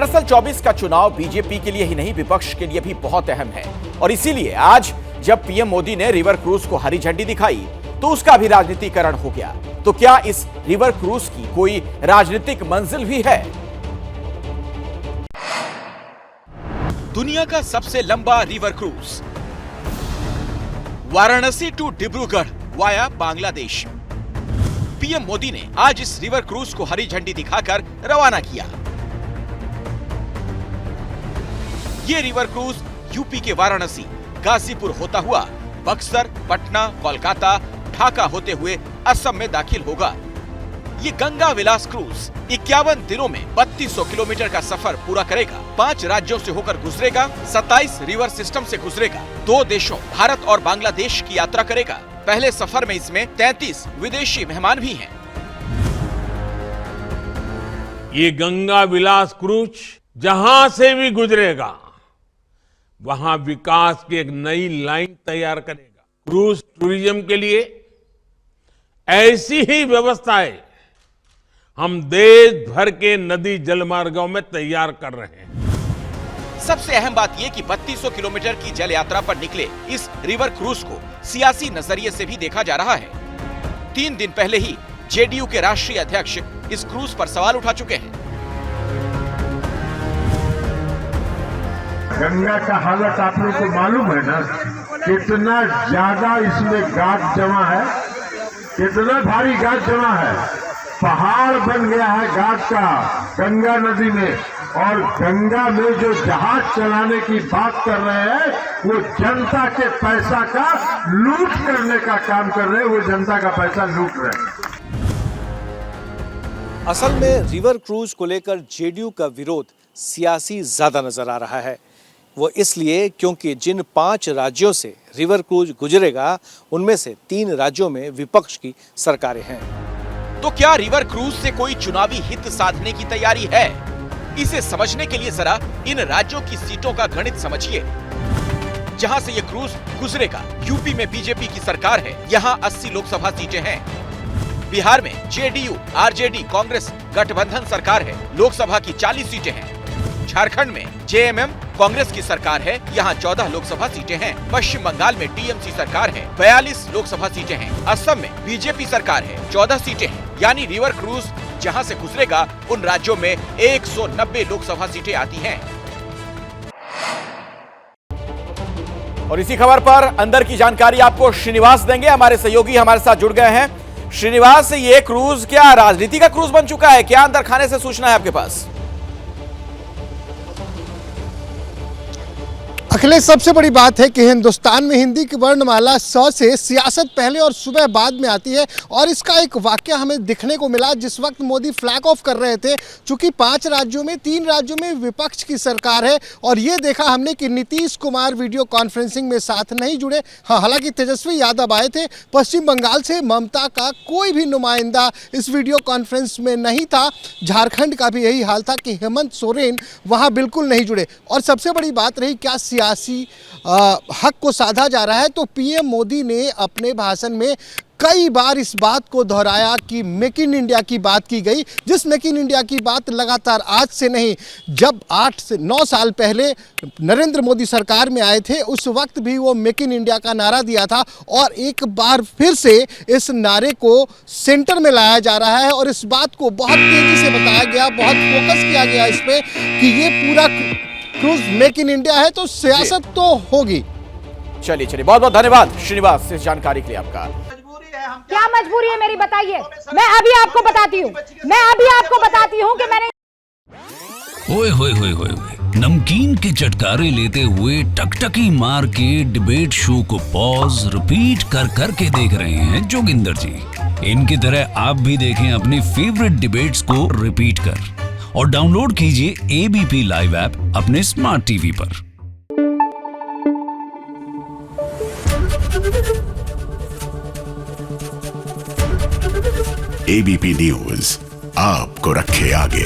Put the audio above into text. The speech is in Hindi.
दरअसल 24 का चुनाव बीजेपी के लिए ही नहीं विपक्ष के लिए भी बहुत अहम है और इसीलिए आज जब पीएम मोदी ने रिवर क्रूज को हरी झंडी दिखाई तो उसका भी राजनीतिकरण हो गया। तो क्या इस रिवर क्रूज की कोई राजनीतिक मंजिल भी है? दुनिया का सबसे लंबा river cruise Varanasi to Dibrugarh via Bangladesh. PM Modi ने आज इस रिवर क्रूज को हरी झंडी दिखाकर रवाना किया। ये रिवर क्रूज यूपी के वाराणसी, गाजीपुर होता हुआ बक्सर, पटना, कोलकाता, ढाका होते हुए असम में दाखिल होगा। ये गंगा विलास क्रूज 51 दिनों में 3200 किलोमीटर का सफर पूरा करेगा। 5 राज्यों से होकर गुजरेगा, 27 रिवर सिस्टम से गुजरेगा, 2 देशों भारत और बांग्लादेश की यात्रा करेगा। पहले सफर में इसमें 33 विदेशी मेहमान भी हैं। ये गंगा विलास क्रूज जहां से भी गुजरेगा वहां विकास की एक नई लाइन तैयार करेगा। क्रूज टूरिज्म के लिए ऐसी ही व्यवस्थाएं हम देश भर के नदी जलमार्गों में तैयार कर रहे हैं। सबसे अहम बात यह कि 3200 किलोमीटर की जल यात्रा पर निकले इस रिवर क्रूज को सियासी नजरिए से भी देखा जा रहा है। 3 दिन पहले ही जेडीयू के राष्ट्रीय अध्यक्ष इस क्रूज पर सवाल उठा चुके हैं। गंगा का हालत आप लोग को मालूम है ना, कितना ज्यादा इसमें गाद जमा है, कितना भारी गाद जमा है। पहाड़ बन गया है गाद का गंगा नदी में, और गंगा में जो जहाज चलाने की बात कर रहे हैं वो जनता के पैसा का लूट करने का काम कर रहे हैं, वो जनता का पैसा लूट रहे हैं। असल में रिवर क्रूज को लेकर जेडीयू का विरोध सियासी ज्यादा नजर आ रहा है। वो इसलिए क्योंकि जिन 5 राज्यों से रिवर क्रूज गुजरेगा उनमें से 3 राज्यों में विपक्ष की सरकारें हैं। तो क्या रिवर क्रूज से कोई चुनावी हित साधने की तैयारी है? इसे समझने के लिए जरा इन राज्यों की सीटों का गणित समझिए जहां से ये क्रूज गुजरेगा। यूपी में बीजेपी की सरकार है, यहां 80 लोकसभा सीटें हैं। बिहार में जेडीयू, आरजेडी, कांग्रेस गठबंधन सरकार है, लोकसभा की 40 सीटें हैं। झारखंड में जेएमएम कांग्रेस की सरकार है, यहाँ 14 लोकसभा सीटें हैं। पश्चिम बंगाल में टीएमसी सरकार है, 42 लोकसभा सीटें हैं। असम में बीजेपी सरकार है, 14 सीटें हैं। यानी रिवर क्रूज जहाँ से गुजरेगा उन राज्यों में 190 लोकसभा सीटें आती हैं। और इसी खबर पर अंदर की जानकारी आपको श्रीनिवास देंगे, हमारे सहयोगी हमारे साथ जुड़ गए हैं। श्रीनिवास, ये क्रूज क्या राजनीति का क्रूज बन चुका है? क्या अंदर खाने से सूचना है आपके पास? अखिलेश, सबसे बड़ी बात है कि हिंदुस्तान में हिंदी की वर्णमाला 100 से सियासत पहले और सुबह बाद में आती है, और इसका एक वाकया हमें दिखने को मिला जिस वक्त मोदी फ्लैग ऑफ कर रहे थे। चूंकि 5 राज्यों में 3 राज्यों में विपक्ष की सरकार है, और ये देखा हमने कि नीतीश कुमार वीडियो कॉन्फ्रेंसिंग में साथ नहीं जुड़े। हाँ, हालांकि तेजस्वी यादव आए थे। पश्चिम बंगाल से ममता का कोई भी नुमाइंदा इस वीडियो कॉन्फ्रेंस में नहीं था। झारखंड का भी यही हाल था कि हेमंत सोरेन वहाँ बिल्कुल नहीं जुड़े। और सबसे बड़ी बात रही क्या सियासी हक को साधा जा रहा है, तो पीएम मोदी ने अपने भाषण में कई बार इस बात को दोहराया कि मेक इन इंडिया की बात की गई। जिस मेक इन इंडिया की बात लगातार आज से नहीं, जब 8 से 9 साल पहले नरेंद्र मोदी सरकार में आए थे उस वक्त भी वो मेक इन इंडिया का नारा दिया था, और एक बार फिर से इस नारे को सेंटर में लाया जा रहा है। और इस बात को बहुत तेजी से बताया गया, बहुत फोकस किया गया इस पे कि ये पूरा क्रूज मेक इन इंडिया है, तो सियासत तो होगी। चलिए बहुत बहुत धन्यवाद श्रीनिवास इस जानकारी के लिए आपका। क्या मजबूरी है मेरी, बताइए। मैं अभी आपको बताती हूँ कि मैंने ओए होए होए होए नमकीन के चटकारे लेते हुए टकटकी मार के डिबेट शो को पॉज रिपीट कर करके देख रहे हैं जोगिंदर जी। इनकी तरह आप भी देखें अपनी फेवरेट डिबेट्स को रिपीट कर, और डाउनलोड कीजिए एबीपी लाइव ऐप अपने स्मार्ट टीवी पर। एबीपी न्यूज आपको रखे आगे।